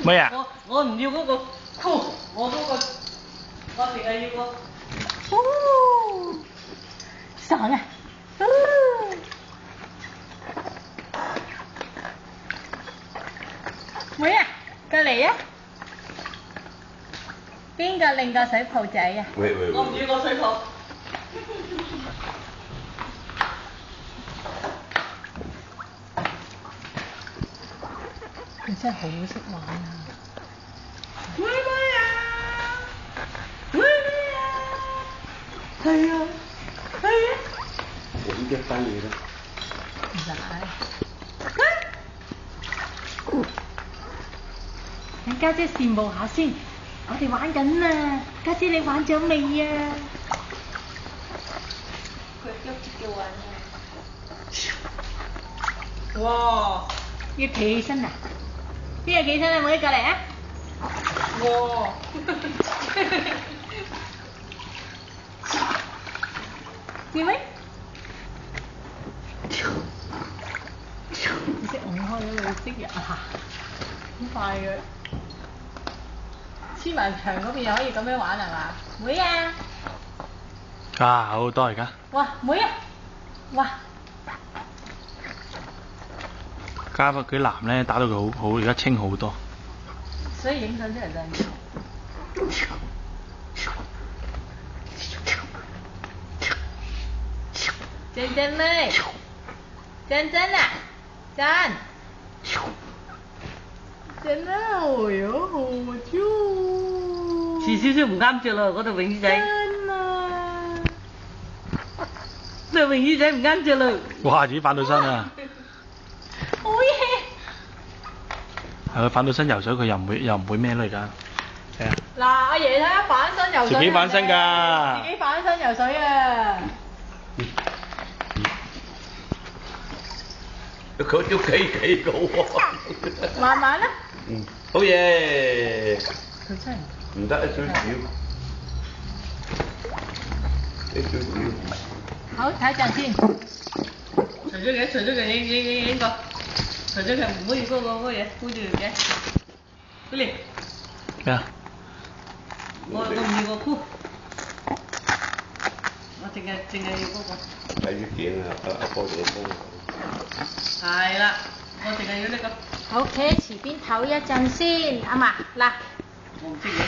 咩啊？我唔要嗰個箍，我淨係要個。爽啊！妹啊，過嚟啊！邊個拎個水泡仔啊？我唔要個水泡。佢真係好識玩啊！妹妹啊！妹妹啊！係啊！係啊！我依家翻嚟啦。唔使。等家姐羨慕下先，我哋玩緊啊！家姐你玩咗未啊？佢喐住玩啊！哇！要企起身啊！邊個企起身啊？妹過嚟啊！哇！妹妹，你識拱開咗佢識入下，好快嘅。黐埋牆嗰邊又可以咁樣玩係嘛？妹啊！啊，好多而家。哇，妹啊！哇！加翻佢藍咧，打到佢好，而家清好多。所以影相出嚟就係。珍珍妹，珍珍啊，珍，珍啊，哎呀，好超！遲少少唔啱着啦，嗰對泳衣仔。真啊！對泳衣仔唔啱着啦。哇！自己反到身啊！好嘢！係佢反到身游水，佢又唔會咩咯而家。係啊。嗱，阿爺睇下反身游水。自己反身㗎。自己反身游水啊！佢都幾高喎。慢慢啦。好嘢。佢真係唔得一少少，一少少。好，睇陣先。除咗佢影個，除咗佢唔可以嗰個嘢，箍住嘅。佢嚟。咩啊？我唔要個箍，我淨係要嗰個。睇住件啊，阿波姐幫。係啦，我淨係要呢個。好，企喺池邊唞一陣先，阿嫲嗱。我唔識嘢。